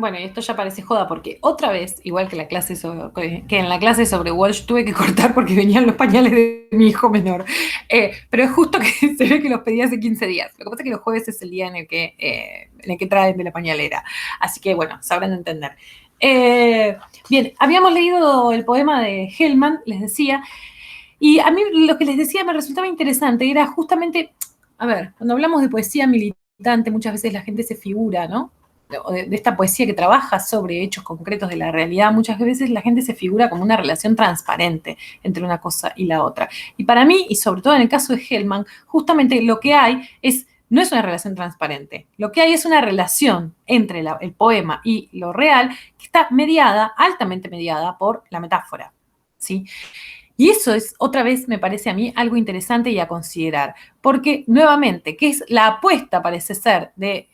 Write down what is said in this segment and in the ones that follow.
Bueno, y esto ya parece joda, porque otra vez, igual que que en la clase sobre Walsh, tuve que cortar porque venían los pañales de mi hijo menor. Pero es justo que se ve que los pedí hace 15 días. Lo que pasa es que los jueves es el día en el que traen de la pañalera. Así que, bueno, sabrán entender. Eh, Bien, habíamos leído el poema de Hellman, les decía, y a mí lo que les decía me resultaba interesante, era justamente, a ver, cuando hablamos de poesía militante, muchas veces la gente se figura, ¿no? De esta poesía que trabaja sobre hechos concretos de la realidad, muchas veces la gente se figura como una relación transparente entre una cosa y la otra. Y para mí, y sobre todo en el caso de Hellman, justamente lo que hay no es una relación transparente. Lo que hay es una relación entre el poema y lo real que está mediada, altamente mediada por la metáfora. ¿Sí? Y eso es, otra vez, me parece a mí algo interesante y a considerar, porque nuevamente, ¿qué es la apuesta, parece ser, de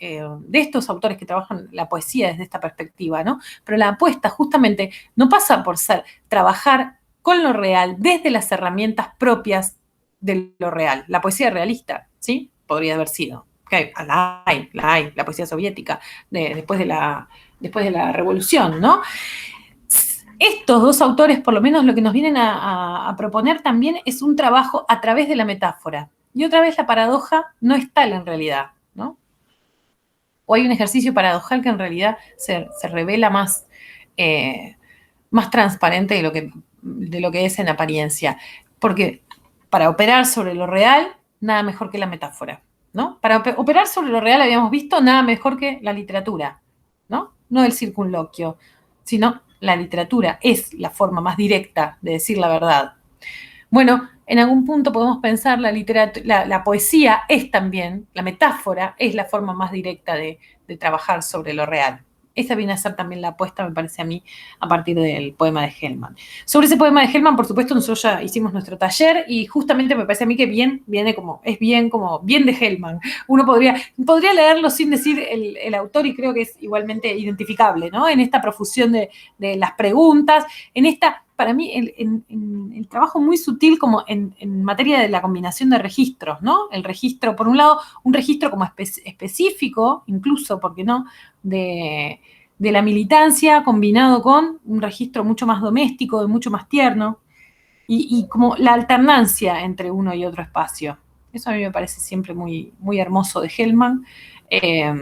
estos autores que trabajan la poesía desde esta perspectiva, ¿no? Pero la apuesta justamente no pasa por ser trabajar con lo real desde las herramientas propias de lo real, la poesía realista, ¿sí? Podría haber sido. Okay, la poesía soviética, después de la revolución, ¿no? Estos dos autores, por lo menos lo que nos vienen a proponer también es un trabajo a través de la metáfora. Y otra vez la paradoja no es tal en realidad, ¿no? O hay un ejercicio paradojal que en realidad se revela más transparente de lo que es en apariencia. Porque para operar sobre lo real, nada mejor que la metáfora, ¿no? Para operar sobre lo real habíamos visto nada mejor que la literatura, ¿no? No el circunloquio, sino la literatura es la forma más directa de decir la verdad. Bueno, en algún punto podemos pensar la poesía es también, la metáfora es la forma más directa de trabajar sobre lo real. Esa viene a ser también la apuesta, me parece a mí, a partir del poema de Hellman. Sobre ese poema de Hellman, por supuesto, nosotros ya hicimos nuestro taller y justamente me parece a mí que bien de Hellman. Uno podría leerlo sin decir el autor y creo que es igualmente identificable, ¿no? En esta profusión de las preguntas, en esta para mí, el trabajo muy sutil como en materia de la combinación de registros, ¿no? El registro, por un lado, un registro como específico, incluso, ¿por qué no?, de la militancia combinado con un registro mucho más doméstico, mucho más tierno, y como la alternancia entre uno y otro espacio. Eso a mí me parece siempre muy, muy hermoso de Hellman. Eh,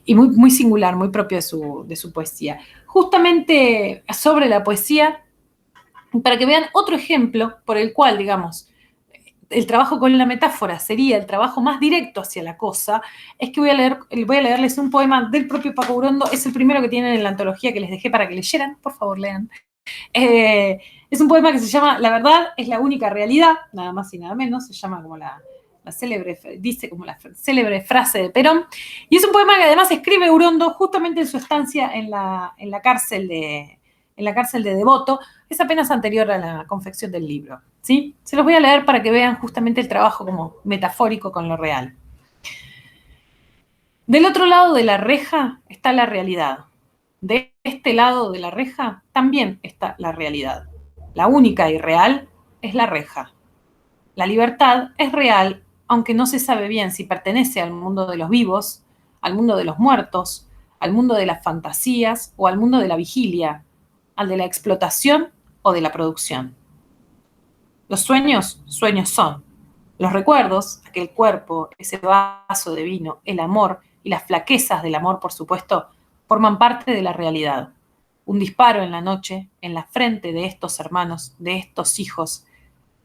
y muy singular, muy propio de su poesía. Justamente sobre la poesía, para que vean otro ejemplo por el cual, digamos, el trabajo con la metáfora sería el trabajo más directo hacia la cosa, es que voy a leerles un poema del propio Paco Urondo, es el primero que tienen en la antología que les dejé para que leyeran, por favor lean. Es un poema que se llama La verdad es la única realidad, nada más y nada menos, se llama como dice como la célebre frase de Perón, y es un poema que además escribe Urondo justamente en su estancia en la cárcel de Devoto, es apenas anterior a la confección del libro, ¿sí? Se los voy a leer para que vean justamente el trabajo como metafórico con lo real. Del otro lado de la reja está la realidad. De este lado de la reja también está la realidad. La única y real es la reja. La libertad es real, aunque no se sabe bien si pertenece al mundo de los vivos, al mundo de los muertos, al mundo de las fantasías o al mundo de la vigilia, al de la explotación o de la producción. Los sueños, sueños son. Los recuerdos, aquel cuerpo, ese vaso de vino, el amor y las flaquezas del amor, por supuesto, forman parte de la realidad. Un disparo en la noche, en la frente de estos hermanos, de estos hijos,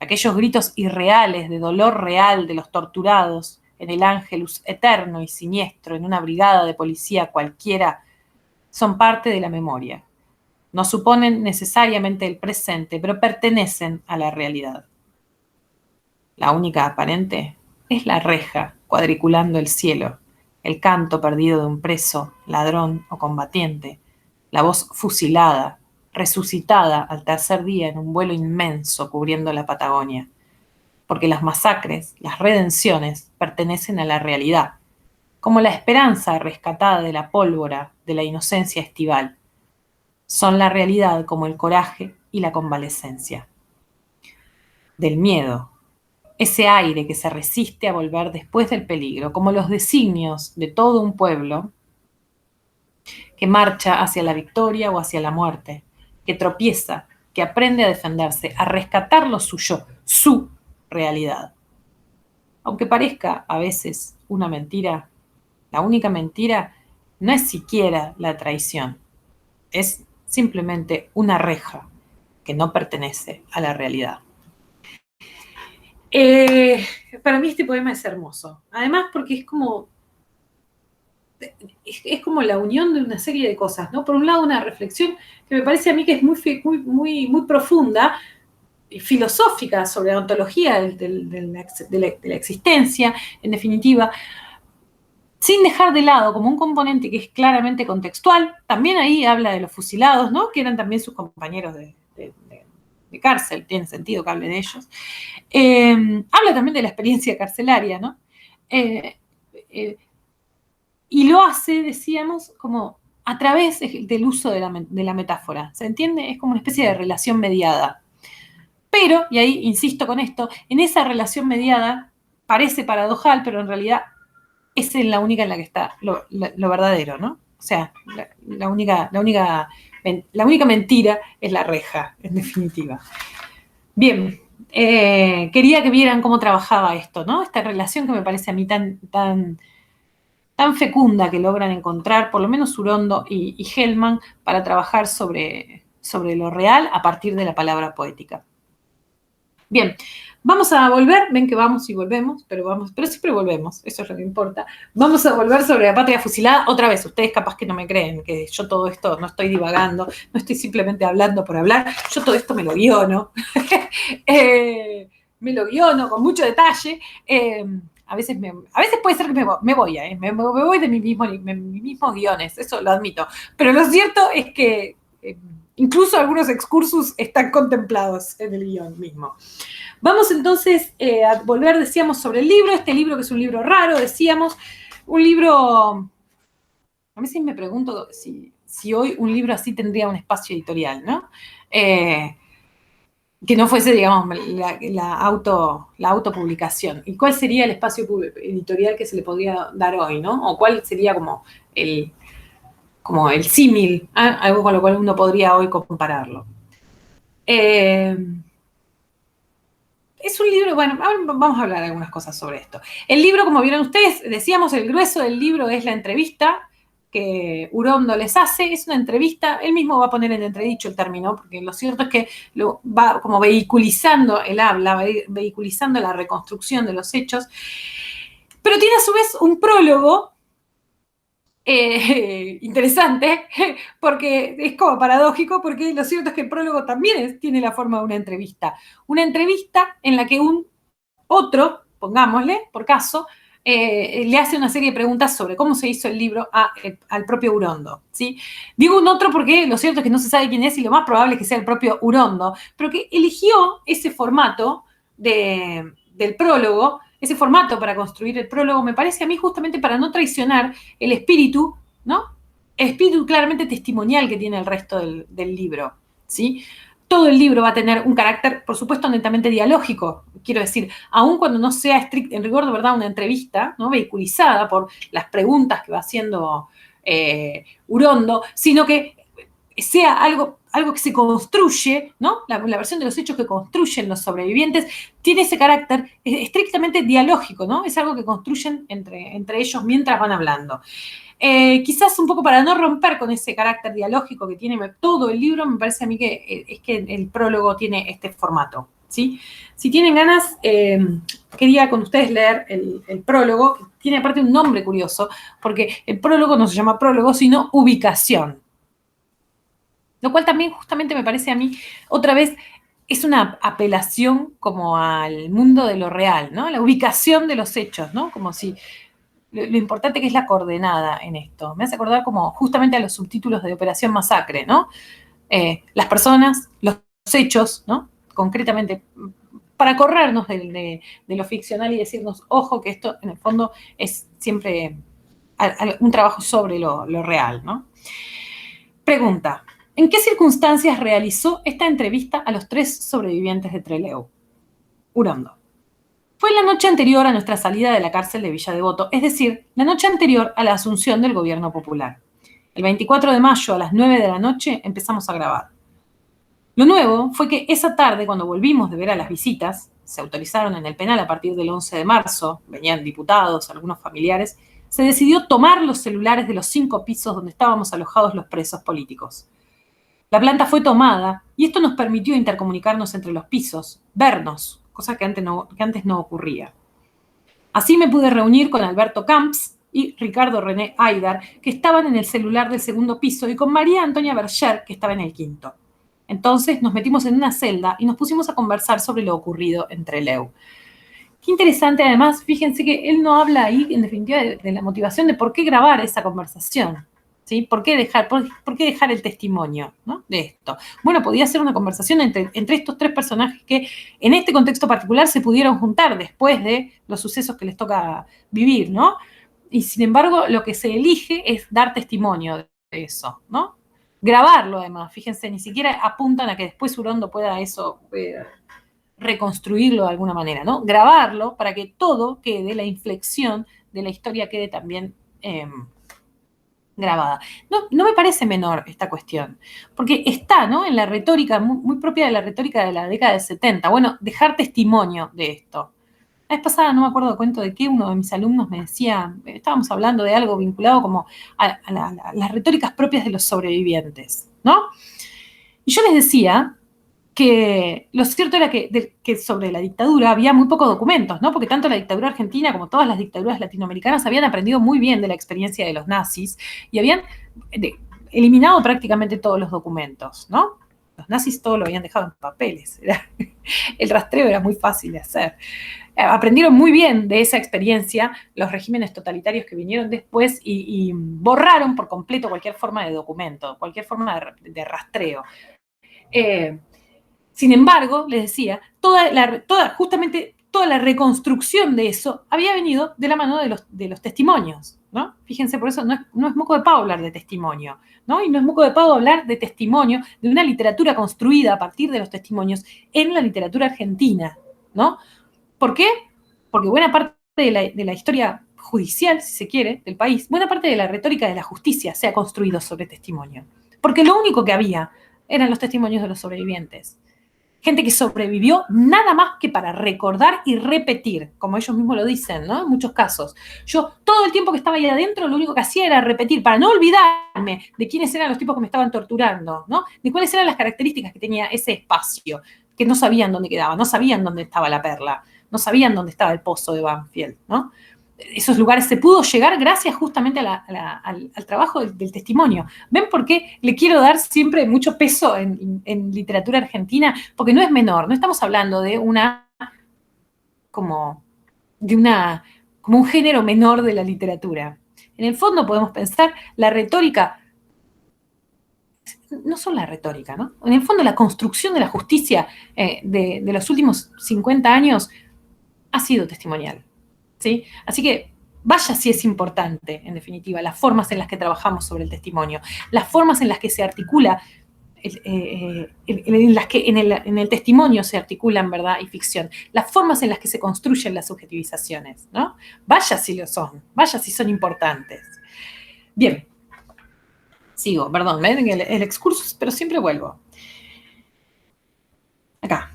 aquellos gritos irreales de dolor real de los torturados, en el ángelus eterno y siniestro, en una brigada de policía cualquiera, son parte de la memoria. No suponen necesariamente el presente, pero pertenecen a la realidad. La única aparente es la reja cuadriculando el cielo, el canto perdido de un preso, ladrón o combatiente, la voz fusilada, resucitada al tercer día en un vuelo inmenso cubriendo la Patagonia. Porque las masacres, las redenciones, pertenecen a la realidad, como la esperanza rescatada de la pólvora de la inocencia estival. Son la realidad como el coraje y la convalecencia. Del miedo, ese aire que se resiste a volver después del peligro, como los designios de todo un pueblo, que marcha hacia la victoria o hacia la muerte, que tropieza, que aprende a defenderse, a rescatar lo suyo, su realidad. Aunque parezca a veces una mentira, la única mentira no es siquiera la traición, es simplemente una reja que no pertenece a la realidad. Para mí este poema es hermoso, además porque es como la unión de una serie de cosas, ¿no? Por un lado, una reflexión que me parece a mí que es muy profunda y filosófica sobre la ontología de la existencia, en definitiva, sin dejar de lado como un componente que es claramente contextual. También ahí habla de los fusilados, ¿no? Que eran también sus compañeros de cárcel, tiene sentido que hable de ellos. Habla también de la experiencia carcelaria, ¿no? Y lo hace, decíamos, como a través del uso de la metáfora. ¿Se entiende? Es como una especie de relación mediada. Pero, y ahí insisto con esto, en esa relación mediada parece paradojal, pero en realidad es la única en la que está lo verdadero, ¿no? O sea, la única mentira es la reja, en definitiva. Bien, quería que vieran cómo trabajaba esto, ¿no? Esta relación que me parece a mí tan fecunda que logran encontrar, por lo menos Urondo y Hellman, para trabajar sobre lo real a partir de la palabra poética. Bien, vamos a volver, ven que vamos y volvemos, pero siempre volvemos, eso es lo que importa. Vamos a volver sobre la patria fusilada, otra vez, ustedes capaz que no me creen, que yo todo esto no estoy divagando, no estoy simplemente hablando por hablar, yo todo esto me lo guiono, me lo guiono con mucho detalle, a veces puede ser que me voy de mis mismos guiones, eso lo admito, pero lo cierto es que incluso algunos excursus están contemplados en el guión mismo. Vamos entonces a volver, decíamos, sobre el libro, este libro que es un libro raro, decíamos, un libro, a veces me pregunto si hoy un libro así tendría un espacio editorial, ¿no? Que no fuese, digamos, la autopublicación. ¿Y cuál sería el espacio editorial que se le podría dar hoy, ¿no? O cuál sería como el símil, algo con lo cual uno podría hoy compararlo. Es un libro, bueno, vamos a hablar de algunas cosas sobre esto. El libro, como vieron ustedes, decíamos, el grueso del libro es la entrevista que Urondo les hace, es una entrevista, él mismo va a poner en entredicho el término, porque lo cierto es que lo va como vehiculizando el habla, vehiculizando la reconstrucción de los hechos, pero tiene a su vez un prólogo interesante, porque es como paradójico, porque lo cierto es que el prólogo también tiene la forma de una entrevista en la que un otro, pongámosle, por caso, le hace una serie de preguntas sobre cómo se hizo el libro al propio Urondo, ¿sí? Digo un otro porque lo cierto es que no se sabe quién es y lo más probable es que sea el propio Urondo, pero que eligió ese formato del prólogo, ese formato para construir el prólogo, me parece a mí justamente para no traicionar el espíritu, ¿no? El espíritu claramente testimonial que tiene el resto del libro, ¿sí? Todo el libro va a tener un carácter, por supuesto, netamente dialógico. Quiero decir, aun cuando no sea en rigor de verdad una entrevista, ¿no? Vehiculizada por las preguntas que va haciendo Urondo, sino que sea algo que se construye, ¿no? La versión de los hechos que construyen los sobrevivientes tiene ese carácter estrictamente dialógico, ¿no? Es algo que construyen entre ellos mientras van hablando. Quizás un poco para no romper con ese carácter dialógico que tiene todo el libro, me parece a mí que es que el prólogo tiene este formato, ¿sí? Si tienen ganas, quería con ustedes leer el prólogo, que tiene aparte un nombre curioso, porque el prólogo no se llama prólogo, sino ubicación. Lo cual también justamente me parece a mí, otra vez, es una apelación como al mundo de lo real, ¿no? La ubicación de los hechos, ¿no? Como si lo importante que es la coordenada en esto. Me hace acordar como justamente a los subtítulos de Operación Masacre, ¿no? Las personas, los hechos, ¿no? Concretamente, para corrernos de lo ficcional y decirnos, ojo, que esto en el fondo es siempre un trabajo sobre lo real, ¿no? Pregunta. ¿En qué circunstancias realizó esta entrevista a los 3 sobrevivientes de Trelew? Urondo. Fue la noche anterior a nuestra salida de la cárcel de Villa Devoto, es decir, la noche anterior a la asunción del gobierno popular. El 24 de mayo a las 9 de la noche empezamos a grabar. Lo nuevo fue que esa tarde, cuando volvimos de ver a las visitas, se autorizaron en el penal a partir del 11 de marzo, venían diputados, algunos familiares, se decidió tomar los celulares de los 5 pisos donde estábamos alojados los presos políticos. La planta fue tomada y esto nos permitió intercomunicarnos entre los pisos, vernos, cosa que antes no ocurría. Así me pude reunir con Alberto Camps y Ricardo René Aydar, que estaban en el celular del segundo piso, y con María Antonia Berger, que estaba en el quinto. Entonces nos metimos en una celda y nos pusimos a conversar sobre lo ocurrido en Trelew. Qué interesante, además, fíjense que él no habla ahí, en definitiva, de la motivación de por qué grabar esa conversación. ¿Sí? ¿Por qué dejar el testimonio, ¿no?, de esto? Bueno, podía ser una conversación entre estos 3 personajes que en este contexto particular se pudieron juntar después de los sucesos que les toca vivir, ¿no? Y sin embargo, lo que se elige es dar testimonio de eso, ¿no? Grabarlo, además, fíjense, ni siquiera apuntan a que después Urondo pueda eso reconstruirlo de alguna manera, ¿no? Grabarlo para que todo quede, la inflexión de la historia quede también grabada. No me parece menor esta cuestión, porque está, ¿no?, en la retórica, muy propia de la retórica de la década del 70, bueno, dejar testimonio de esto. La vez pasada, no me acuerdo de cuento de qué, uno de mis alumnos me decía, estábamos hablando de algo vinculado como a las retóricas propias de los sobrevivientes, ¿no? Y yo les decía que lo cierto era que sobre la dictadura había muy pocos documentos, ¿no? Porque tanto la dictadura argentina como todas las dictaduras latinoamericanas habían aprendido muy bien de la experiencia de los nazis y habían eliminado prácticamente todos los documentos, ¿no? Los nazis todo lo habían dejado en papeles. El rastreo era muy fácil de hacer. Aprendieron muy bien de esa experiencia los regímenes totalitarios que vinieron después y borraron por completo cualquier forma de documento, cualquier forma de rastreo. Sin embargo, les decía, justamente toda la reconstrucción de eso había venido de la mano de los testimonios, ¿no? Fíjense, por eso no es moco de pavo hablar de testimonio, ¿no? Y no es moco de pavo hablar de testimonio, de una literatura construida a partir de los testimonios en la literatura argentina, ¿no? ¿Por qué? Porque buena parte de la historia judicial, si se quiere, del país, buena parte de la retórica de la justicia se ha construido sobre testimonio. Porque lo único que había eran los testimonios de los sobrevivientes. Gente que sobrevivió nada más que para recordar y repetir, como ellos mismos lo dicen, ¿no? En muchos casos. Yo, todo el tiempo que estaba ahí adentro, lo único que hacía era repetir, para no olvidarme de quiénes eran los tipos que me estaban torturando, ¿no? De cuáles eran las características que tenía ese espacio, que no sabían dónde quedaba, no sabían dónde estaba la perla, no sabían dónde estaba el pozo de Banfield, ¿no? Esos lugares se pudo llegar gracias justamente al trabajo del testimonio. ¿Ven por qué le quiero dar siempre mucho peso en literatura argentina? Porque no es menor, no estamos hablando de como un género menor de la literatura. En el fondo podemos pensar la retórica, no solo la retórica, ¿no? En el fondo la construcción de la justicia de los últimos 50 años ha sido testimonial. ¿Sí? Así que vaya si es importante, en definitiva, las formas en las que trabajamos sobre el testimonio, las formas en las que se articula, en las que en el testimonio se articulan verdad y ficción, las formas en las que se construyen las subjetivizaciones, ¿no? Vaya si lo son, vaya si son importantes. Bien, sigo, perdón, ven el excursus, pero siempre vuelvo. Acá.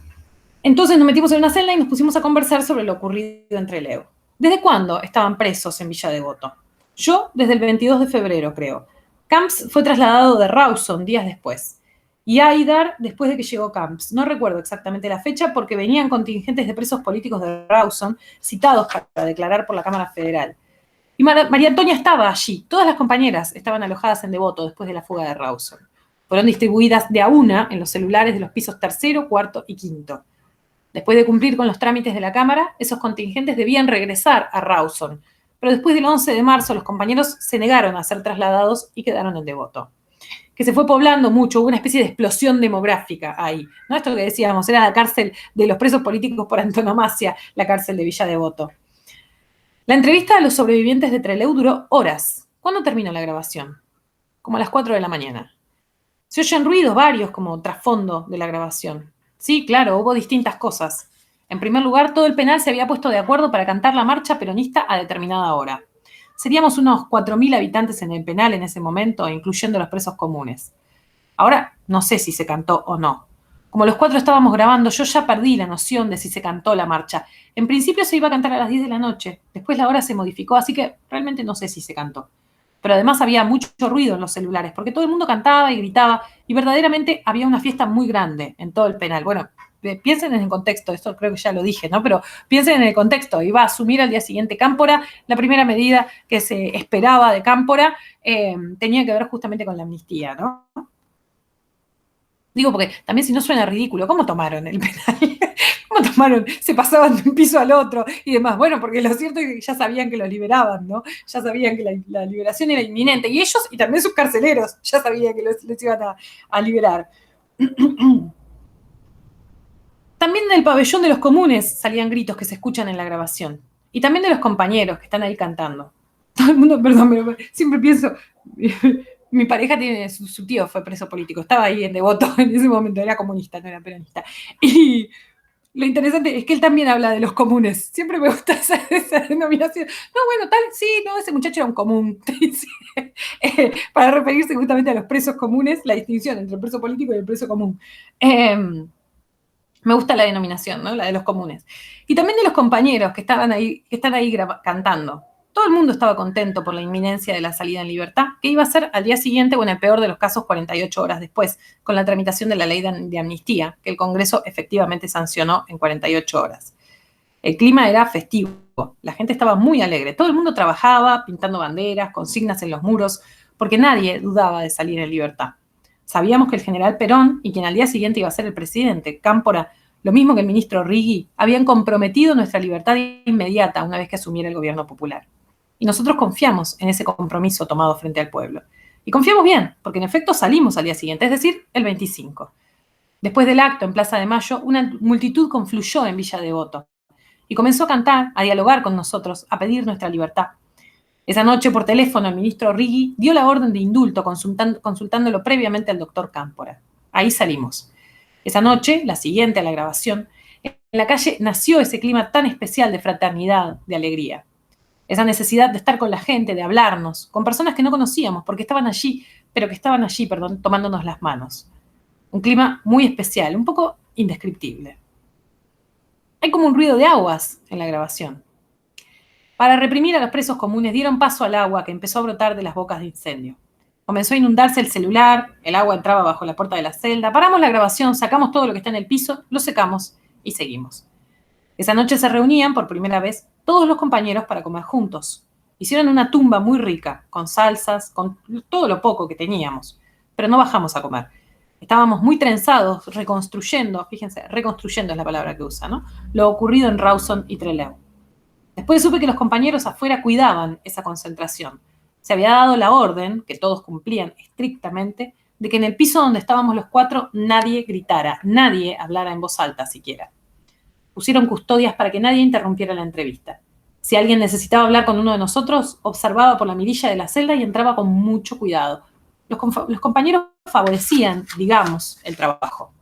Entonces nos metimos en una celda y nos pusimos a conversar sobre lo ocurrido en Trelew. ¿Desde cuándo estaban presos en Villa Devoto? Yo, desde el 22 de febrero, creo. Camps fue trasladado de Rawson días después. Y Aydar después de que llegó Camps. No recuerdo exactamente la fecha porque venían contingentes de presos políticos de Rawson citados para declarar por la Cámara Federal. Y María Antonia estaba allí. Todas las compañeras estaban alojadas en Devoto después de la fuga de Rawson. Fueron distribuidas de a una en los celulares de los pisos tercero, cuarto y quinto. Después de cumplir con los trámites de la Cámara, esos contingentes debían regresar a Rawson, pero después del 11 de marzo los compañeros se negaron a ser trasladados y quedaron en Devoto. Que se fue poblando mucho, hubo una especie de explosión demográfica ahí, ¿no? Esto que decíamos, era la cárcel de los presos políticos por antonomasia, la cárcel de Villa Devoto. La entrevista a los sobrevivientes de Trelew duró horas. ¿Cuándo terminó la grabación? Como a las 4 de la mañana. Se oyen ruidos varios como trasfondo de la grabación. Sí, claro, hubo distintas cosas. En primer lugar, todo el penal se había puesto de acuerdo para cantar la marcha peronista a determinada hora. seríamos unos 4.000 habitantes en el penal en ese momento, incluyendo los presos comunes. Ahora no sé si se cantó o no. Como los 4 estábamos grabando, yo ya perdí la noción de si se cantó la marcha. En principio se iba a cantar a las 10 de la noche, después la hora se modificó, así que realmente no sé si se cantó. Pero además había mucho ruido en los celulares, porque todo el mundo cantaba y gritaba, y verdaderamente había una fiesta muy grande en todo el penal. Bueno, piensen en el contexto, esto creo que ya lo dije, ¿no? Pero piensen en el contexto, iba a asumir al día siguiente Cámpora, la primera medida que se esperaba de Cámpora tenía que ver justamente con la amnistía, ¿no? Digo, porque también si no suena ridículo, ¿cómo tomaron el penal? ¿Cómo tomaron? Se pasaban de un piso al otro y demás. Bueno, porque lo cierto es que ya sabían que los liberaban, ¿no? Ya sabían que la liberación era inminente. Y ellos, y también sus carceleros, ya sabían que los iban a liberar. También del pabellón de los comunes salían gritos que se escuchan en la grabación. Y también de los compañeros que están ahí cantando. Todo el mundo, perdón, siempre pienso, mi pareja tiene, su tío fue preso político, estaba ahí en Devoto en ese momento, era comunista, no era peronista. Y lo interesante es que él también habla de los comunes. Siempre me gusta esa denominación. No, bueno, tal, sí, no, ese muchacho era un común. Para referirse justamente a los presos comunes, la distinción entre el preso político y el preso común. Me gusta la denominación, ¿no? La de los comunes. Y también de los compañeros que estaban ahí, que están ahí cantando. Todo el mundo estaba contento por la inminencia de la salida en libertad, que iba a ser al día siguiente o en el peor de los casos 48 horas después, con la tramitación de la ley de amnistía, que el Congreso efectivamente sancionó en 48 horas. El clima era festivo, la gente estaba muy alegre, todo el mundo trabajaba, pintando banderas, consignas en los muros, porque nadie dudaba de salir en libertad. Sabíamos que el general Perón y quien al día siguiente iba a ser el presidente, Cámpora, lo mismo que el ministro Rigui, habían comprometido nuestra libertad inmediata una vez que asumiera el gobierno popular. Y nosotros confiamos en ese compromiso tomado frente al pueblo. Y confiamos bien, porque en efecto salimos al día siguiente, es decir, el 25. Después del acto en Plaza de Mayo, una multitud confluyó en Villa Devoto y comenzó a cantar, a dialogar con nosotros, a pedir nuestra libertad. Esa noche, por teléfono, el ministro Rigui dio la orden de indulto, consultándolo previamente al doctor Cámpora. Ahí salimos. Esa noche, la siguiente a la grabación, en la calle nació ese clima tan especial de fraternidad, de alegría. Esa necesidad de estar con la gente, de hablarnos, con personas que no conocíamos, porque estaban allí, tomándonos las manos. Un clima muy especial, un poco indescriptible. Hay como un ruido de aguas en la grabación. Para reprimir a los presos comunes dieron paso al agua que empezó a brotar de las bocas de incendio. Comenzó a inundarse el celular, el agua entraba bajo la puerta de la celda, paramos la grabación, sacamos todo lo que está en el piso, lo secamos y seguimos. Esa noche se reunían por primera vez todos los compañeros para comer juntos. Hicieron una tumba muy rica, con salsas, con todo lo poco que teníamos, pero no bajamos a comer. Estábamos muy trenzados, reconstruyendo, fíjense, reconstruyendo es la palabra que usa, ¿no? Lo ocurrido en Rawson y Trelew. Después supe que los compañeros afuera cuidaban esa concentración. Se había dado la orden, que todos cumplían estrictamente, de que en el piso donde estábamos los 4 nadie gritara, nadie hablara en voz alta siquiera. Pusieron custodias para que nadie interrumpiera la entrevista. Si alguien necesitaba hablar con uno de nosotros, observaba por la mirilla de la celda y entraba con mucho cuidado. Los compañeros favorecían, digamos, el trabajo.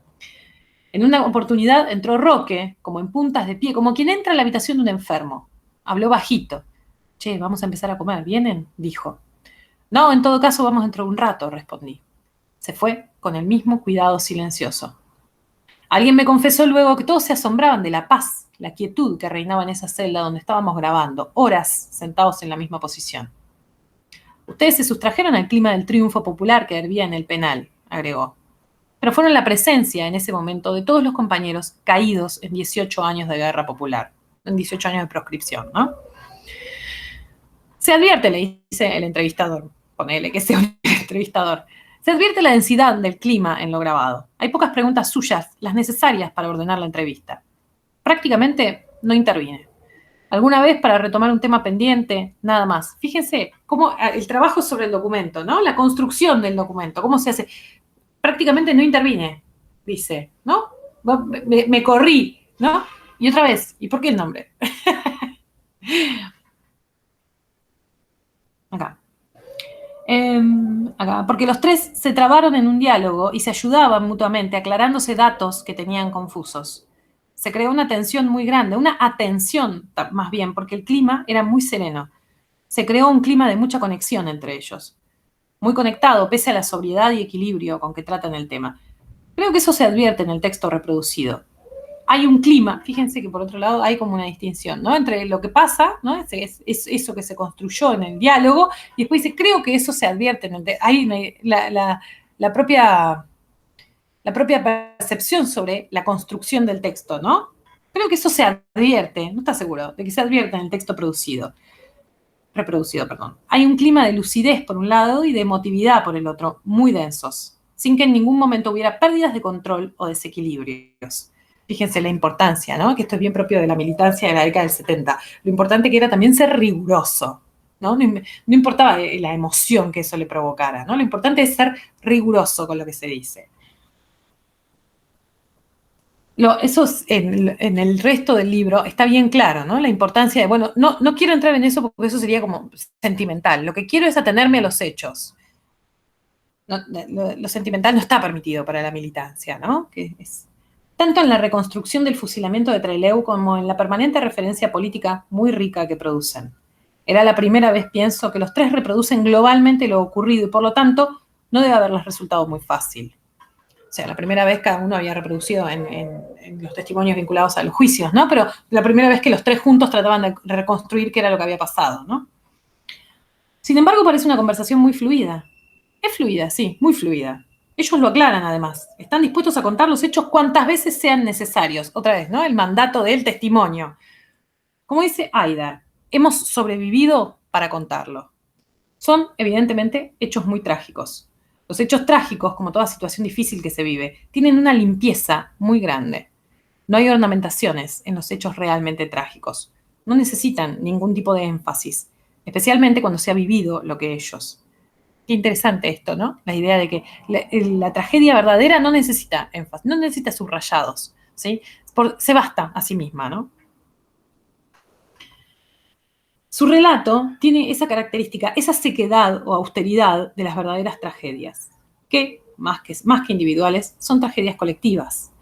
En una oportunidad entró Roque, como en puntas de pie, como quien entra a la habitación de un enfermo. Habló bajito. Che, vamos a empezar a comer, ¿vienen? Dijo. No, en todo caso vamos dentro de un rato, respondí. Se fue con el mismo cuidado silencioso. Alguien me confesó luego que todos se asombraban de la paz, la quietud que reinaba en esa celda donde estábamos grabando, horas sentados en la misma posición. Ustedes se sustrajeron al clima del triunfo popular que hervía en el penal, agregó. Pero fueron la presencia en ese momento de todos los compañeros caídos en 18 años de guerra popular, en 18 años de proscripción, ¿no? Se advierte, le dice el entrevistador, ponele que sea un entrevistador, se advierte la densidad del clima en lo grabado. Hay pocas preguntas suyas, las necesarias para ordenar la entrevista. Prácticamente no interviene. Alguna vez para retomar un tema pendiente, nada más. Fíjense cómo el trabajo sobre el documento, ¿no? La construcción del documento, cómo se hace. Prácticamente no intervine, dice, ¿no? Me corrí, ¿no? Y otra vez, ¿y por qué el nombre? Acá. Acá. Porque los 3 se trabaron en un diálogo y se ayudaban mutuamente, aclarándose datos que tenían confusos. Se creó una tensión muy grande, una atención más bien, porque el clima era muy sereno. Se creó un clima de mucha conexión entre ellos, muy conectado pese a la sobriedad y equilibrio con que tratan el tema. Creo que eso se advierte en el texto reproducido. Hay un clima, fíjense que por otro lado hay como una distinción, ¿no? Entre lo que pasa, ¿no? Es eso que se construyó en el diálogo, y después dice, creo que eso se advierte en el hay la propia, la propia percepción sobre la construcción del texto, ¿no? Creo que eso se advierte, no está seguro, de que se advierte en el texto reproducido, perdón. Hay un clima de lucidez por un lado y de emotividad por el otro, muy densos, sin que en ningún momento hubiera pérdidas de control o desequilibrios. Fíjense la importancia, ¿no? Que esto es bien propio de la militancia de la década del 70. Lo importante que era también ser riguroso, ¿no? No importaba la emoción que eso le provocara, ¿no? Lo importante es ser riguroso con lo que se dice. Eso en el resto del libro está bien claro, ¿no? La importancia de, bueno, no quiero entrar en eso porque eso sería como sentimental. Lo que quiero es atenerme a los hechos. No, lo sentimental no está permitido para la militancia, ¿no? Que es, tanto en la reconstrucción del fusilamiento de Trelew como en la permanente referencia política muy rica que producen. Era la primera vez, pienso, que los tres reproducen globalmente lo ocurrido y por lo tanto no debe haberles resultado muy fácil. O sea, la primera vez cada uno había reproducido en los testimonios vinculados a los juicios, ¿no? Pero la primera vez que los tres juntos trataban de reconstruir qué era lo que había pasado, ¿no? Sin embargo, parece una conversación muy fluida. Es fluida, sí, muy fluida. Ellos lo aclaran además. Están dispuestos a contar los hechos cuantas veces sean necesarios. Otra vez, ¿no? El mandato del testimonio. Como dice Aida, hemos sobrevivido para contarlo. Son, evidentemente, hechos muy trágicos. Los hechos trágicos, como toda situación difícil que se vive, tienen una limpieza muy grande. No hay ornamentaciones en los hechos realmente trágicos. No necesitan ningún tipo de énfasis, especialmente cuando se ha vivido lo que ellos. Qué interesante esto, ¿no? La idea de que la tragedia verdadera no necesita énfasis, no necesita subrayados, ¿sí? Se basta a sí misma, ¿no? Su relato tiene esa característica, esa sequedad o austeridad de las verdaderas tragedias, que más que individuales, son tragedias colectivas.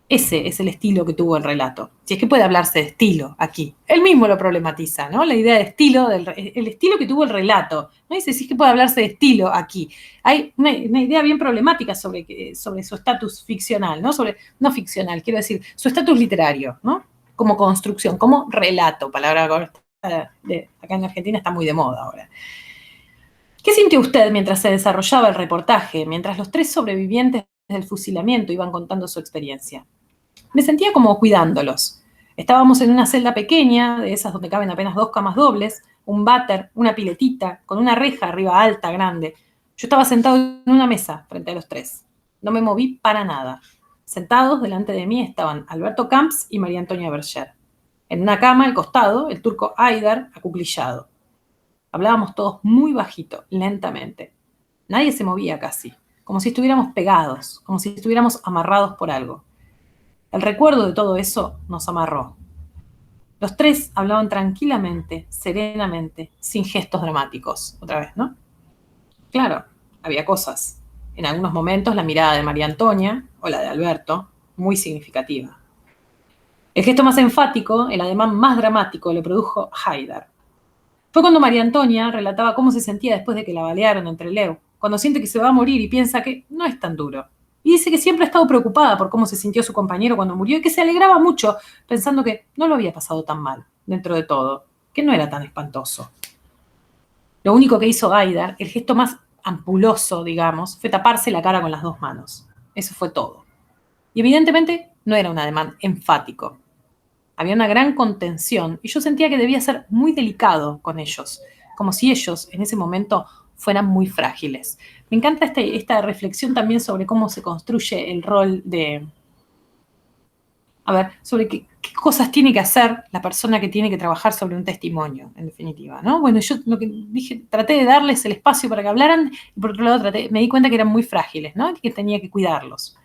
Ese es el estilo que tuvo el relato. Si es que puede hablarse de estilo aquí. Él mismo lo problematiza, ¿no? La idea de estilo, el estilo que tuvo el relato. ¿No? Dice, si es que puede hablarse de estilo aquí. Hay una idea bien problemática sobre su estatus ficcional, ¿no? No ficcional, quiero decir, su estatus literario, ¿no? Como construcción, como relato, palabra acá en Argentina está muy de moda ahora. ¿Qué sintió usted mientras se desarrollaba el reportaje, mientras los tres sobrevivientes del fusilamiento iban contando su experiencia? Me sentía como cuidándolos. Estábamos en una celda pequeña, de esas donde caben apenas 2 camas dobles, un váter, una piletita, con una reja arriba alta, grande. Yo estaba sentado en una mesa frente a los tres. No me moví para nada. Sentados delante de mí estaban Alberto Camps y María Antonia Berger. En una cama al costado, el turco Aydar acuclillado. Hablábamos todos muy bajito, lentamente. Nadie se movía casi, como si estuviéramos pegados, como si estuviéramos amarrados por algo. El recuerdo de todo eso nos amarró. Los tres hablaban tranquilamente, serenamente, sin gestos dramáticos. Otra vez, ¿no? Claro, había cosas. En algunos momentos la mirada de María Antonia o la de Alberto, muy significativa. El gesto más enfático, el ademán más dramático, lo produjo Haidar. Fue cuando María Antonia relataba cómo se sentía después de que la balearon entre Trelew, cuando siente que se va a morir y piensa que no es tan duro. Y dice que siempre ha estado preocupada por cómo se sintió su compañero cuando murió y que se alegraba mucho pensando que no lo había pasado tan mal, dentro de todo, que no era tan espantoso. Lo único que hizo Aidar, el gesto más ampuloso, digamos, fue taparse la cara con las dos manos. Eso fue todo. Y evidentemente no era un ademán enfático. Había una gran contención y yo sentía que debía ser muy delicado con ellos, como si ellos en ese momento fueran muy frágiles. Me encanta esta reflexión también sobre cómo se construye el rol de, a ver, sobre qué cosas tiene que hacer la persona que tiene que trabajar sobre un testimonio, en definitiva, ¿no? Bueno, yo lo que dije, traté de darles el espacio para que hablaran y por otro lado me di cuenta que eran muy frágiles, ¿no? Que tenía que cuidarlos.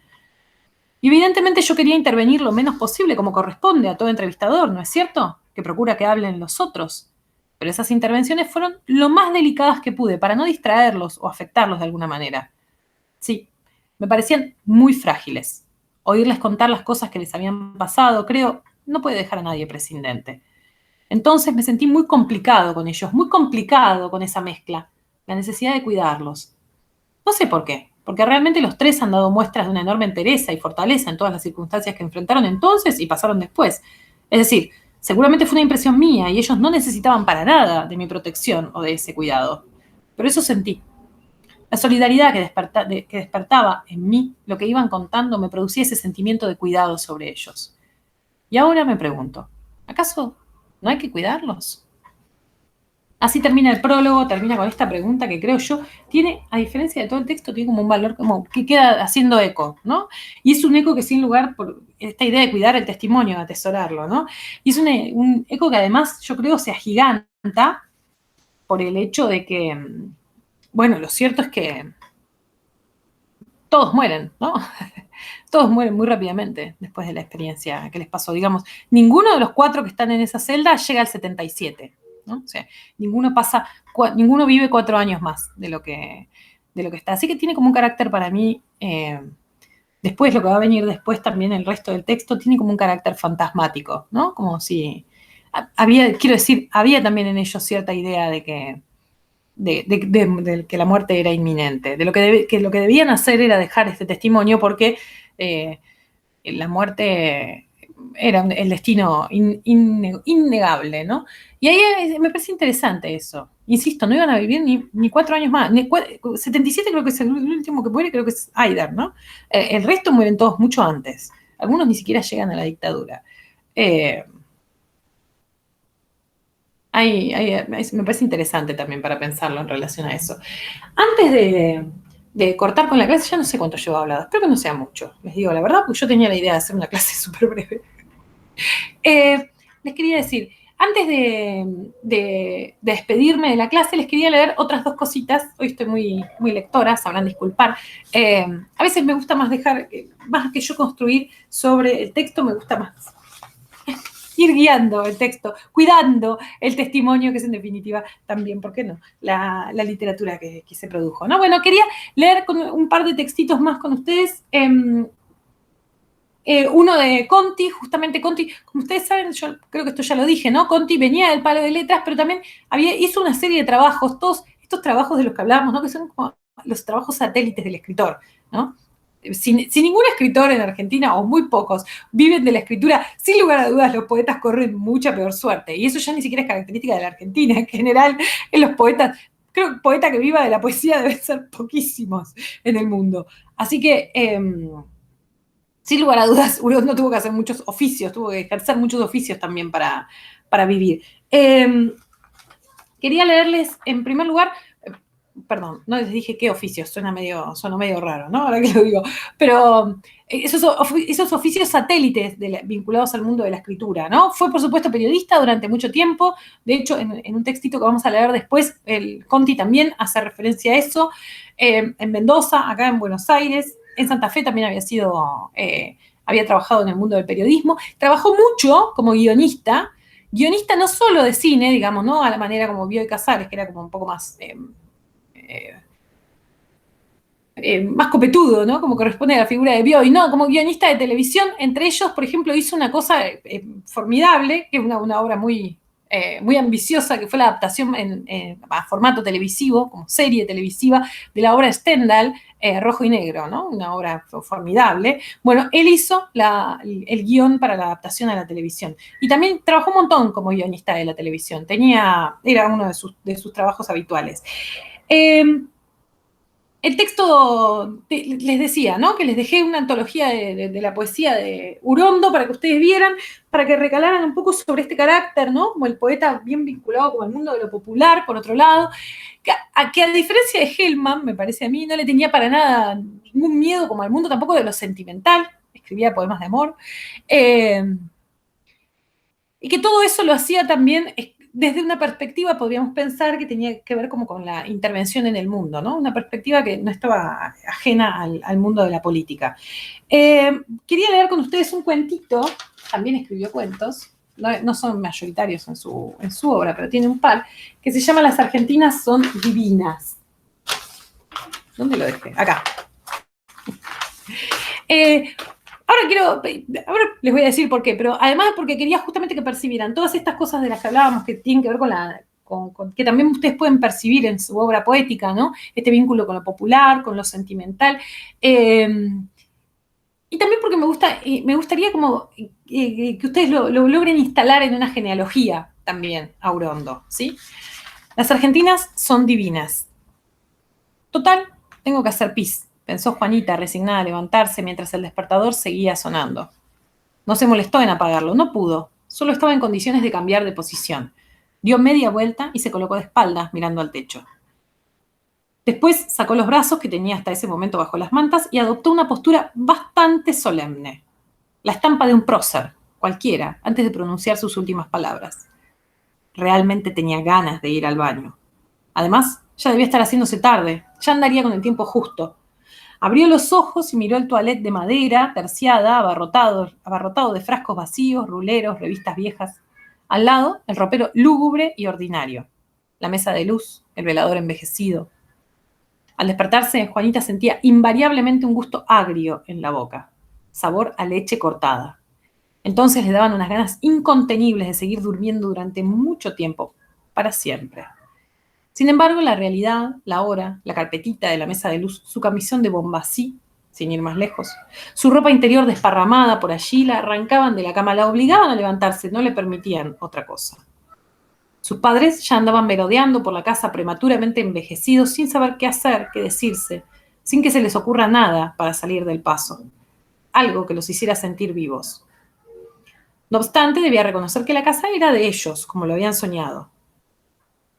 Y evidentemente yo quería intervenir lo menos posible, como corresponde a todo entrevistador, ¿no es cierto? Que procura que hablen los otros. Pero esas intervenciones fueron lo más delicadas que pude para no distraerlos o afectarlos de alguna manera. Sí, me parecían muy frágiles. Oírles contar las cosas que les habían pasado, creo, no puede dejar a nadie prescindente. Entonces me sentí muy complicado con ellos, muy complicado con esa mezcla, la necesidad de cuidarlos. No sé por qué, porque realmente los tres han dado muestras de una enorme entereza y fortaleza en todas las circunstancias que enfrentaron entonces y pasaron después. Es decir, seguramente fue una impresión mía y ellos no necesitaban para nada de mi protección o de ese cuidado. Pero eso sentí. La solidaridad que despertaba en mí, lo que iban contando, me producía ese sentimiento de cuidado sobre ellos. Y ahora me pregunto, ¿acaso no hay que cuidarlos? Así termina el prólogo, termina con esta pregunta que creo yo tiene, a diferencia de todo el texto, tiene como un valor como que queda haciendo eco, ¿no? Y es un eco que sin lugar por esta idea de cuidar el testimonio, de atesorarlo, ¿no? Y es un eco que además yo creo se agiganta por el hecho de que, bueno, lo cierto es que todos mueren, ¿no? Todos mueren muy rápidamente después de la experiencia que les pasó. Digamos, ninguno de los cuatro que están en esa celda llega al 77, ¿no? O sea, ninguno vive 4 años más de lo que está. Así que tiene como un carácter para mí, después lo que va a venir después también el resto del texto, tiene como un carácter fantasmático, ¿no? Como si quiero decir, había también en ellos cierta idea de que de que la muerte era inminente, de que lo que debían hacer era dejar este testimonio porque eh, la muerte era el destino innegable, ¿no? Y ahí me parece interesante eso. Insisto, no iban a vivir ni 4 años más. 77 creo que es el último que muere, creo que es Haidar, ¿no? El resto mueren todos mucho antes. Algunos ni siquiera llegan a la dictadura. Eh, me parece interesante también para pensarlo en relación a eso. Antes de cortar con la clase, ya no sé cuánto llevo hablado, espero que no sea mucho, les digo la verdad, porque yo tenía la idea de hacer una clase súper breve. Les quería decir, antes de despedirme de la clase, les quería leer otras dos cositas. Hoy estoy muy lectora, sabrán disculpar. A veces me gusta más más que yo construir sobre el texto, me gusta más ir guiando el texto, cuidando el testimonio, que es en definitiva también, ¿por qué no?, la literatura que se produjo, ¿no? Bueno, quería leer un par de textitos más con ustedes. Uno de Conti, justamente Conti, como ustedes saben, yo creo que esto ya lo dije, ¿no? Conti venía del palo de letras, pero también hizo una serie de trabajos, todos estos trabajos de los que hablábamos, ¿no? Que son como los trabajos satélites del escritor, ¿no? Si ningún escritor en Argentina, o muy pocos, viven de la escritura, sin lugar a dudas los poetas corren mucha peor suerte. Y eso ya ni siquiera es característica de la Argentina. En general, en los poetas, creo que poeta que viva de la poesía deben ser poquísimos en el mundo. Así que, sin lugar a dudas, uno no tuvo que hacer muchos oficios, tuvo que ejercer muchos oficios también para vivir. Quería leerles, en primer lugar, perdón, no les dije qué oficios, suena medio raro, ¿no? Ahora que lo digo, pero esos oficios satélites vinculados al mundo de la escritura, ¿no? Fue, por supuesto, periodista durante mucho tiempo, de hecho, en un textito que vamos a leer después, el Conti también hace referencia a eso, en Mendoza, acá en Buenos Aires, en Santa Fe también había trabajado en el mundo del periodismo, trabajó mucho como guionista no solo de cine, digamos, ¿no? A la manera como Bioy Casares, que era como un poco más copetudo, ¿no? Como corresponde a la figura de Bioy, no, como guionista de televisión, entre ellos, por ejemplo, hizo una cosa formidable, que es una obra muy ambiciosa, que fue la adaptación a formato televisivo, como serie televisiva, de la obra Stendhal, Rojo y Negro, ¿no? Una obra formidable. Bueno, él hizo el guión para la adaptación a la televisión. Y también trabajó un montón como guionista de la televisión. Era uno de sus trabajos habituales. El texto, les decía, ¿no? Que les dejé una antología de la poesía de Urondo para que ustedes vieran, para que recalaran un poco sobre este carácter, ¿no? Como el poeta bien vinculado con el mundo de lo popular, por otro lado, que a diferencia de Hellman, me parece a mí, no le tenía para nada ningún miedo como al mundo tampoco de lo sentimental, escribía poemas de amor, y que todo eso lo hacía también desde una perspectiva, podríamos pensar, que tenía que ver como con la intervención en el mundo, ¿no? Una perspectiva que no estaba ajena al mundo de la política. Quería leer con ustedes un cuentito, también escribió cuentos, no son mayoritarios en su obra, pero tiene un par, que se llama Las Argentinas son divinas. ¿Dónde lo dejé? Acá. ahora les voy a decir por qué, pero además porque quería justamente que percibieran todas estas cosas de las que hablábamos que tienen que ver con que también ustedes pueden percibir en su obra poética, ¿no? Este vínculo con lo popular, con lo sentimental. Y también porque me gustaría como que ustedes lo logren instalar en una genealogía también, Aurondo, ¿sí? Las argentinas son divinas. Total, tengo que hacer pis, pensó Juanita, resignada a levantarse mientras el despertador seguía sonando. No se molestó en apagarlo, no pudo, solo estaba en condiciones de cambiar de posición. Dio media vuelta y se colocó de espaldas mirando al techo. Después sacó los brazos que tenía hasta ese momento bajo las mantas y adoptó una postura bastante solemne. La estampa de un prócer, cualquiera, antes de pronunciar sus últimas palabras. Realmente tenía ganas de ir al baño. Además, ya debía estar haciéndose tarde, ya andaría con el tiempo justo. Abrió los ojos y miró el toilette de madera, terciada, abarrotado de frascos vacíos, ruleros, revistas viejas. Al lado, el ropero lúgubre y ordinario. La mesa de luz, el velador envejecido. Al despertarse, Juanita sentía invariablemente un gusto agrio en la boca, sabor a leche cortada. Entonces le daban unas ganas incontenibles de seguir durmiendo durante mucho tiempo, para siempre. Sin embargo, la realidad, la hora, la carpetita de la mesa de luz, su camisón de Bombací, sin ir más lejos, su ropa interior desparramada por allí, la arrancaban de la cama, la obligaban a levantarse, no le permitían otra cosa. Sus padres ya andaban merodeando por la casa prematuramente envejecidos, sin saber qué hacer, qué decirse, sin que se les ocurra nada para salir del paso, algo que los hiciera sentir vivos. No obstante, debía reconocer que la casa era de ellos, como lo habían soñado.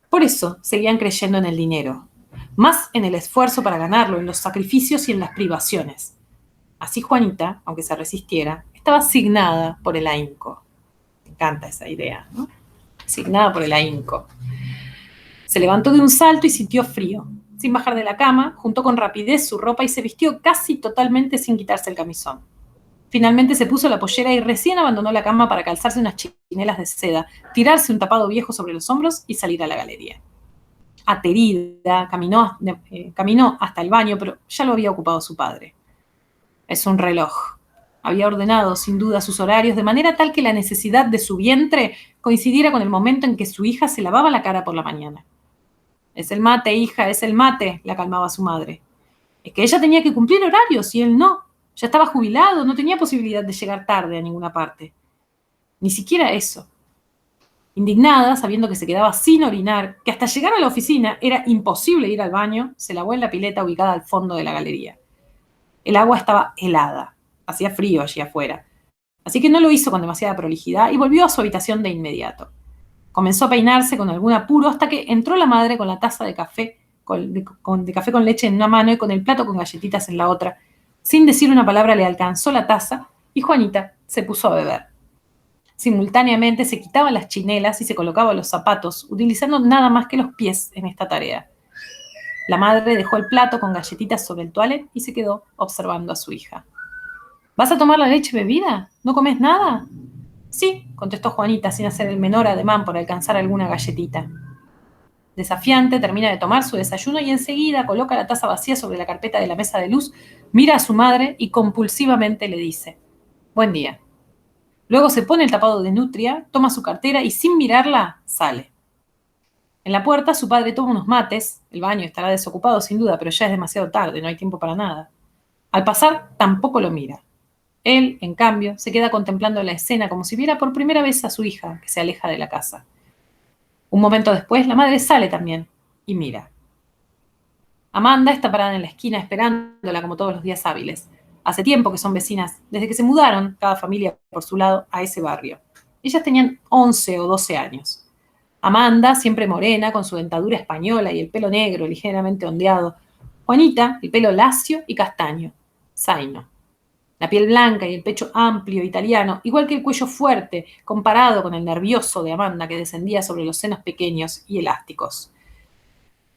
Por eso seguían creyendo en el dinero, más en el esfuerzo para ganarlo, en los sacrificios y en las privaciones. Así Juanita, aunque se resistiera, estaba asignada por el ahínco. Me encanta esa idea, ¿no? Asignada por el ahínco. Se levantó de un salto y sintió frío. Sin bajar de la cama, juntó con rapidez su ropa y se vistió casi totalmente sin quitarse el camisón. Finalmente se puso la pollera y recién abandonó la cama para calzarse unas chinelas de seda, tirarse un tapado viejo sobre los hombros y salir a la galería. Aterida, caminó hasta el baño, pero ya lo había ocupado su padre. Es un reloj. Había ordenado, sin duda, sus horarios de manera tal que la necesidad de su vientre coincidiera con el momento en que su hija se lavaba la cara por la mañana. Es el mate, hija, es el mate, la calmaba su madre. Es que ella tenía que cumplir horarios y él no. Ya estaba jubilado, no tenía posibilidad de llegar tarde a ninguna parte. Ni siquiera eso. Indignada, sabiendo que se quedaba sin orinar, que hasta llegar a la oficina era imposible ir al baño, se lavó en la pileta ubicada al fondo de la galería. El agua estaba helada, hacía frío allí afuera, así que no lo hizo con demasiada prolijidad y volvió a su habitación de inmediato. Comenzó a peinarse con algún apuro hasta que entró la madre con la taza de café de café con leche en una mano y con el plato con galletitas en la otra. Sin decir una palabra le alcanzó la taza y Juanita se puso a beber. Simultáneamente se quitaba las chinelas y se colocaba los zapatos, utilizando nada más que los pies en esta tarea. La madre dejó el plato con galletitas sobre el toilet y se quedó observando a su hija. ¿Vas a tomar la leche bebida? ¿No comes nada? Sí, contestó Juanita sin hacer el menor ademán por alcanzar alguna galletita. Desafiante, termina de tomar su desayuno y enseguida coloca la taza vacía sobre la carpeta de la mesa de luz, mira a su madre y compulsivamente le dice: Buen día. Luego se pone el tapado de nutria, toma su cartera y sin mirarla sale. En la puerta su padre toma unos mates, el baño estará desocupado sin duda, pero ya es demasiado tarde, no hay tiempo para nada. Al pasar tampoco lo mira. Él, en cambio, se queda contemplando la escena como si viera por primera vez a su hija que se aleja de la casa. Un momento después, la madre sale también y mira. Amanda está parada en la esquina esperándola como todos los días hábiles. Hace tiempo que son vecinas, desde que se mudaron, cada familia por su lado, a ese barrio. Ellas tenían 11 o 12 años. Amanda, siempre morena, con su dentadura española y el pelo negro ligeramente ondeado. Juanita, el pelo lacio y castaño. Zaino. La piel blanca y el pecho amplio italiano, igual que el cuello fuerte, comparado con el nervioso de Amanda que descendía sobre los senos pequeños y elásticos.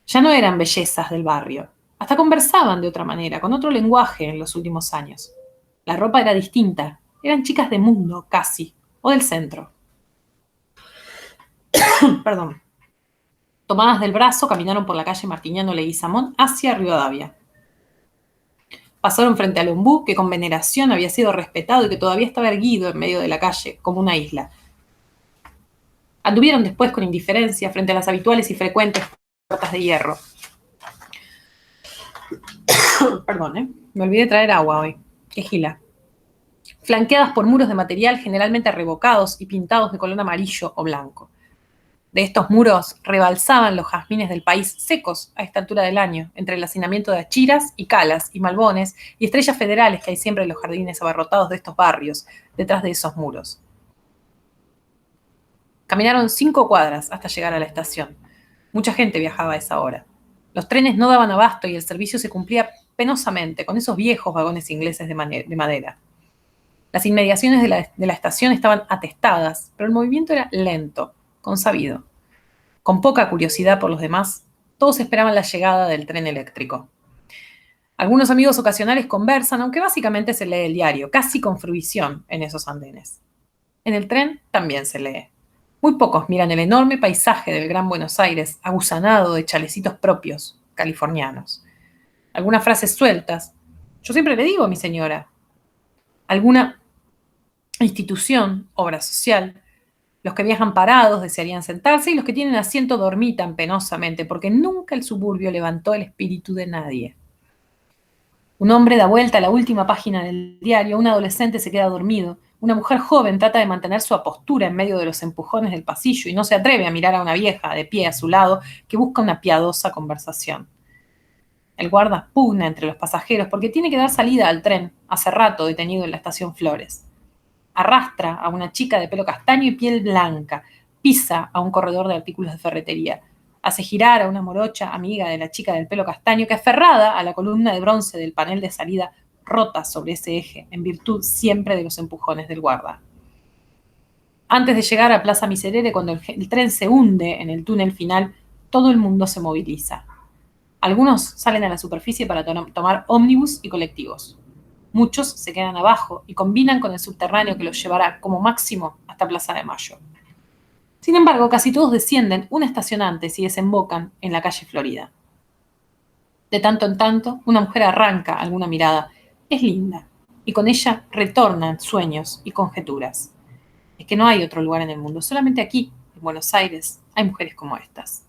Ya no eran bellezas del barrio. Hasta conversaban de otra manera, con otro lenguaje en los últimos años. La ropa era distinta. Eran chicas de mundo, casi, o del centro. Perdón. Tomadas del brazo, caminaron por la calle Martiniano Leguizamón hacia Rivadavia. Pasaron frente al ombú, que con veneración había sido respetado y que todavía estaba erguido en medio de la calle, como una isla. Anduvieron después con indiferencia frente a las habituales y frecuentes puertas de hierro. Perdón, me olvidé traer agua hoy. Qué gila. Flanqueadas por muros de material generalmente revocados y pintados de color amarillo o blanco. De estos muros rebalsaban los jazmines del país secos a esta altura del año, entre el hacinamiento de achiras y calas y malbones y estrellas federales que hay siempre en los jardines abarrotados de estos barrios, detrás de esos muros. Caminaron 5 cuadras hasta llegar a la estación. Mucha gente viajaba a esa hora. Los trenes no daban abasto y el servicio se cumplía penosamente con esos viejos vagones ingleses de madera. Las inmediaciones de la estación estaban atestadas, pero el movimiento era lento, consabido. Con poca curiosidad por los demás, todos esperaban la llegada del tren eléctrico. Algunos amigos ocasionales conversan, aunque básicamente se lee el diario, casi con fruición en esos andenes. En el tren también se lee. Muy pocos miran el enorme paisaje del Gran Buenos Aires, aguzanado de chalecitos propios, californianos. Algunas frases sueltas. Yo siempre le digo a mi señora. Alguna institución, obra social. Los que viajan parados desearían sentarse y los que tienen asiento dormitan penosamente, porque nunca el suburbio levantó el espíritu de nadie. Un hombre da vuelta a la última página del diario, un adolescente se queda dormido, una mujer joven trata de mantener su apostura en medio de los empujones del pasillo y no se atreve a mirar a una vieja de pie a su lado que busca una piadosa conversación. El guarda pugna entre los pasajeros porque tiene que dar salida al tren, hace rato detenido en la estación Flores. Arrastra a una chica de pelo castaño y piel blanca, pisa a un corredor de artículos de ferretería, hace girar a una morocha amiga de la chica del pelo castaño que aferrada a la columna de bronce del panel de salida rota sobre ese eje, en virtud siempre de los empujones del guarda. Antes de llegar a Plaza Miserere, cuando el tren se hunde en el túnel final, todo el mundo se moviliza. Algunos salen a la superficie para tomar ómnibus y colectivos. Muchos se quedan abajo y combinan con el subterráneo que los llevará como máximo hasta Plaza de Mayo. Sin embargo, casi todos descienden una estación antes y desembocan en la calle Florida. De tanto en tanto, una mujer arranca alguna mirada. Es linda, y con ella retornan sueños y conjeturas. Es que no hay otro lugar en el mundo, solamente aquí, en Buenos Aires, hay mujeres como estas.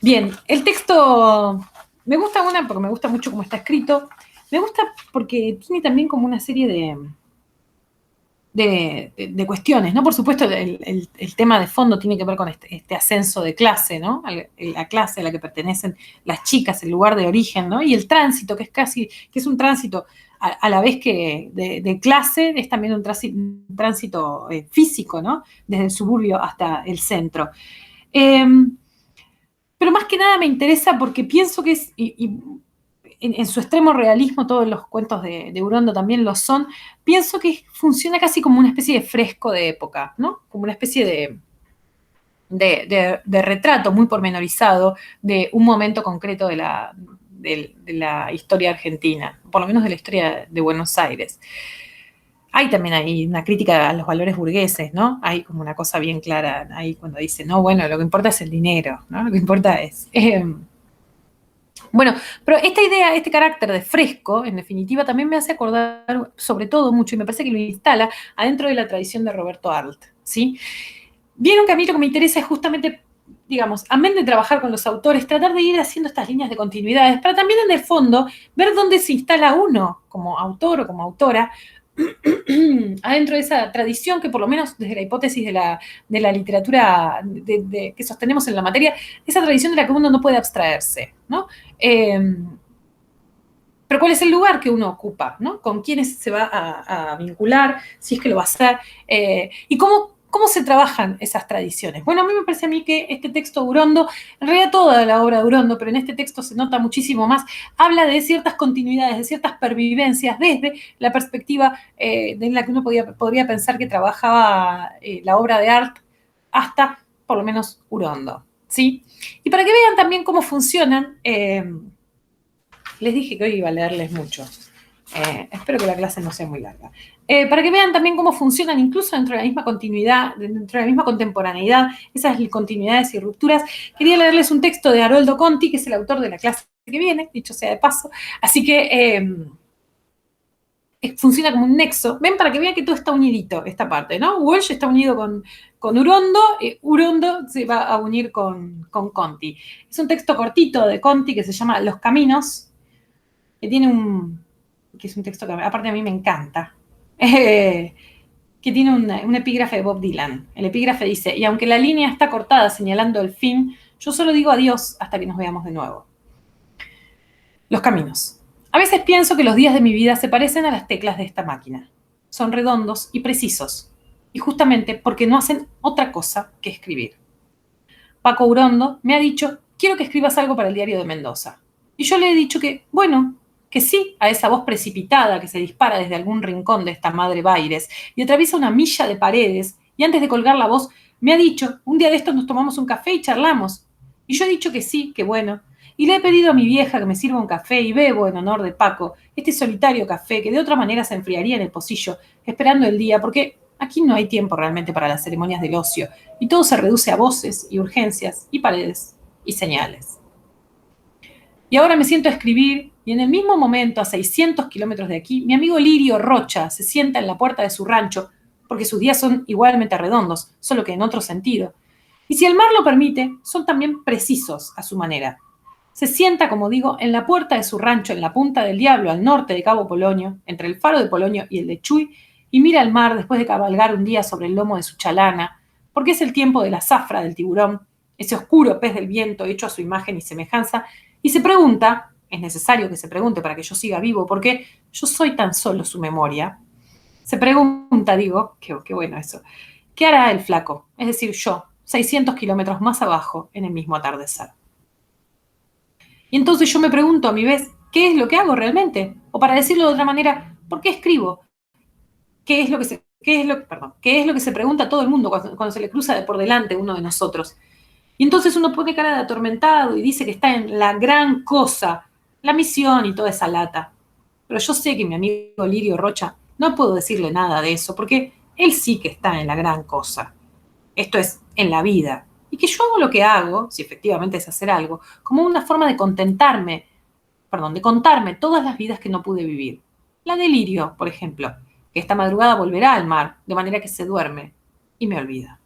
Bien, el texto me gusta porque me gusta mucho cómo está escrito. Me gusta porque tiene también como una serie de cuestiones, ¿no? Por supuesto, el tema de fondo tiene que ver con este ascenso de clase, ¿no? La clase a la que pertenecen las chicas, el lugar de origen, ¿no? Y el tránsito, que es un tránsito a la vez que de clase, es también un tránsito físico, ¿no? Desde el suburbio hasta el centro. Pero más que nada me interesa porque pienso que es, en su extremo realismo, todos los cuentos de Urondo también lo son, pienso que funciona casi como una especie de fresco de época, ¿no? Como una especie de retrato muy pormenorizado de un momento concreto de la historia argentina, por lo menos de la historia de Buenos Aires. Hay también ahí una crítica a los valores burgueses, ¿no? Hay como una cosa bien clara ahí cuando dice, no, bueno, lo que importa es el dinero, ¿no? Lo que importa es... Bueno, pero esta idea, este carácter de fresco, en definitiva, también me hace acordar sobre todo mucho, y me parece que lo instala adentro de la tradición de Roberto Arlt, ¿sí? Vieron que a mí lo que me interesa es justamente, digamos, amén de trabajar con los autores, tratar de ir haciendo estas líneas de continuidades, para también en el fondo ver dónde se instala uno como autor o como autora, adentro de esa tradición que por lo menos desde la hipótesis de la literatura que sostenemos en la materia, esa tradición de la que uno no puede abstraerse, ¿no? Pero ¿cuál es el lugar que uno ocupa, ¿no? ¿Con quiénes se va a vincular? Si es que lo va a hacer. ¿Y cómo se trabajan esas tradiciones? Bueno, a mí me parece a mí que este texto de Urondo, en realidad toda la obra de Urondo, pero en este texto se nota muchísimo más, habla de ciertas continuidades, de ciertas pervivencias desde la perspectiva de la que uno podría pensar que trabajaba la obra de Arlt hasta, por lo menos, Urondo, ¿sí? Y para que vean también cómo funcionan, les dije que hoy iba a leerles mucho. Espero que la clase no sea muy larga. Para que vean también cómo funcionan incluso dentro de la misma continuidad, dentro de la misma contemporaneidad, esas continuidades y rupturas, quería leerles un texto de Haroldo Conti, que es el autor de la clásica que viene, dicho sea de paso. Así que funciona como un nexo. Ven, para que vean que todo está unidito, esta parte, ¿no? Walsh está unido con Urondo, Urondo se va a unir con Conti. Es un texto cortito de Conti que se llama Los Caminos, que que es un texto que aparte a mí me encanta, que tiene un epígrafe de Bob Dylan. El epígrafe dice: y aunque la línea está cortada señalando el fin, yo solo digo adiós hasta que nos veamos de nuevo. Los caminos. A veces pienso que los días de mi vida se parecen a las teclas de esta máquina. Son redondos y precisos, y justamente porque no hacen otra cosa que escribir. Paco Urondo me ha dicho: quiero que escribas algo para el diario de Mendoza. Y yo le he dicho que, bueno, que sí a esa voz precipitada que se dispara desde algún rincón de esta madre Baires y atraviesa una milla de paredes, y antes de colgar la voz me ha dicho: un día de estos nos tomamos un café y charlamos. Y yo he dicho que sí, que bueno, y le he pedido a mi vieja que me sirva un café y bebo en honor de Paco este solitario café que de otra manera se enfriaría en el pocillo, esperando el día, porque aquí no hay tiempo realmente para las ceremonias del ocio, y todo se reduce a voces y urgencias y paredes y señales. Y ahora me siento a escribir, y en el mismo momento, a 600 kilómetros de aquí, mi amigo Lirio Rocha se sienta en la puerta de su rancho, porque sus días son igualmente redondos, solo que en otro sentido. Y si el mar lo permite, son también precisos a su manera. Se sienta, como digo, en la puerta de su rancho, en la Punta del Diablo, al norte de Cabo Polonio, entre el faro de Polonio y el de Chuy, y mira al mar después de cabalgar un día sobre el lomo de su chalana, porque es el tiempo de la zafra del tiburón, ese oscuro pez del viento hecho a su imagen y semejanza, y se pregunta, es necesario que se pregunte para que yo siga vivo, porque yo soy tan solo su memoria, se pregunta, digo, qué bueno eso, ¿qué hará el flaco? Es decir, yo, 600 kilómetros más abajo, en el mismo atardecer. Y entonces yo me pregunto a mi vez, ¿qué es lo que hago realmente? O para decirlo de otra manera, ¿por qué escribo? ¿Qué es lo que se pregunta a todo el mundo cuando se le cruza por delante uno de nosotros? Y entonces uno pone cara de atormentado y dice que está en la gran cosa, la misión y toda esa lata. Pero yo sé que mi amigo Lirio Rocha no puedo decirle nada de eso, porque él sí que está en la gran cosa. Esto es, en la vida. Y que yo hago lo que hago, si efectivamente es hacer algo, como una forma de de contarme todas las vidas que no pude vivir. La de Lirio, por ejemplo, que esta madrugada volverá al mar, de manera que se duerme y me olvida.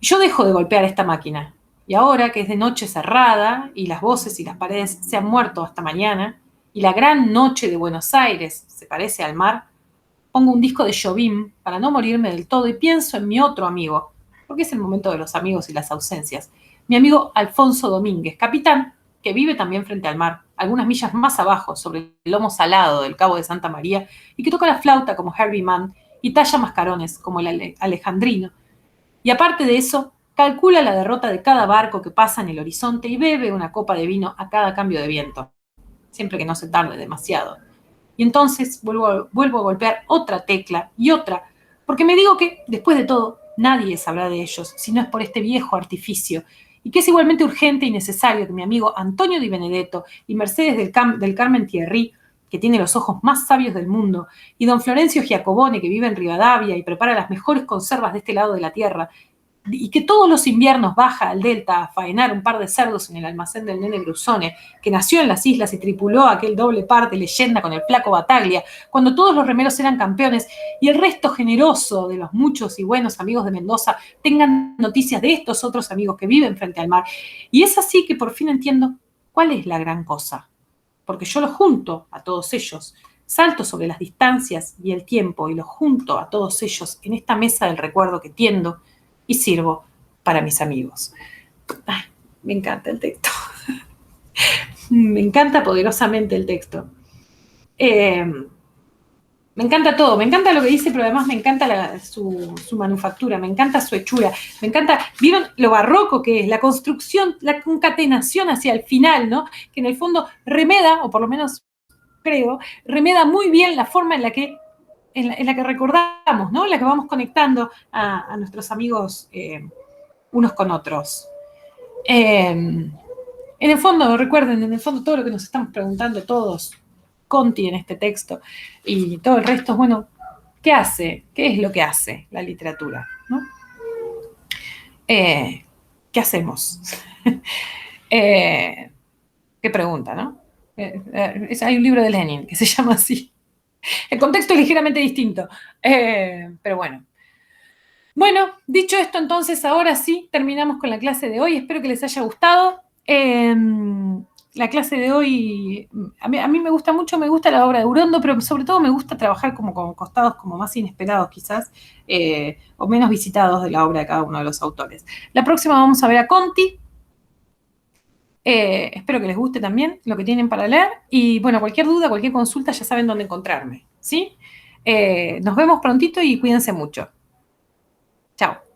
Yo dejo de golpear esta máquina, y ahora que es de noche cerrada, y las voces y las paredes se han muerto hasta mañana, y la gran noche de Buenos Aires se parece al mar, pongo un disco de Jobim para no morirme del todo y pienso en mi otro amigo, porque es el momento de los amigos y las ausencias, mi amigo Alfonso Domínguez, capitán, que vive también frente al mar, algunas millas más abajo, sobre el lomo salado del Cabo de Santa María, y que toca la flauta como Herbie Mann y talla mascarones como el alejandrino. Y aparte de eso, calcula la derrota de cada barco que pasa en el horizonte y bebe una copa de vino a cada cambio de viento, siempre que no se tarde demasiado. Y entonces vuelvo a golpear otra tecla y otra, porque me digo que, después de todo, nadie sabrá de ellos si no es por este viejo artificio, y que es igualmente urgente y necesario que mi amigo Antonio Di Benedetto y Mercedes del Carmen Thierry, que tiene los ojos más sabios del mundo, y don Florencio Giacobone, que vive en Rivadavia y prepara las mejores conservas de este lado de la tierra, y que todos los inviernos baja al delta a faenar un par de cerdos en el almacén del nene Brusone, que nació en las islas y tripuló aquel doble par de leyenda con el flaco Bataglia, cuando todos los remeros eran campeones, y el resto generoso de los muchos y buenos amigos de Mendoza tengan noticias de estos otros amigos que viven frente al mar. Y es así que por fin entiendo cuál es la gran cosa, porque yo los junto a todos ellos, salto sobre las distancias y el tiempo y los junto a todos ellos en esta mesa del recuerdo que tiendo y sirvo para mis amigos. Ay, me encanta el texto. Me encanta poderosamente el texto. Me encanta todo, me encanta lo que dice, pero además me encanta su manufactura, me encanta su hechura, me encanta, ¿vieron lo barroco que es? La construcción, la concatenación hacia el final, ¿no? Que en el fondo remeda, o por lo menos creo, remeda muy bien la forma en la que recordamos, ¿no? En la que vamos conectando a nuestros amigos unos con otros. En el fondo, recuerden, en el fondo todo lo que nos estamos preguntando todos, Conti en este texto y todo el resto, bueno, ¿qué hace? ¿Qué es lo que hace la literatura? ¿No? ¿Qué hacemos? Qué pregunta, ¿no? Hay un libro de Lenin que se llama así. El contexto es ligeramente distinto, pero bueno. Bueno, dicho esto, entonces ahora sí terminamos con la clase de hoy. Espero que les haya gustado. La clase de hoy, a mí me gusta mucho, me gusta la obra de Urondo, pero sobre todo me gusta trabajar como con costados como más inesperados quizás, o menos visitados de la obra de cada uno de los autores. La próxima vamos a ver a Conti. Espero que les guste también lo que tienen para leer. Y bueno, cualquier duda, cualquier consulta, ya saben dónde encontrarme. ¿Sí? Nos vemos prontito y cuídense mucho. Chao.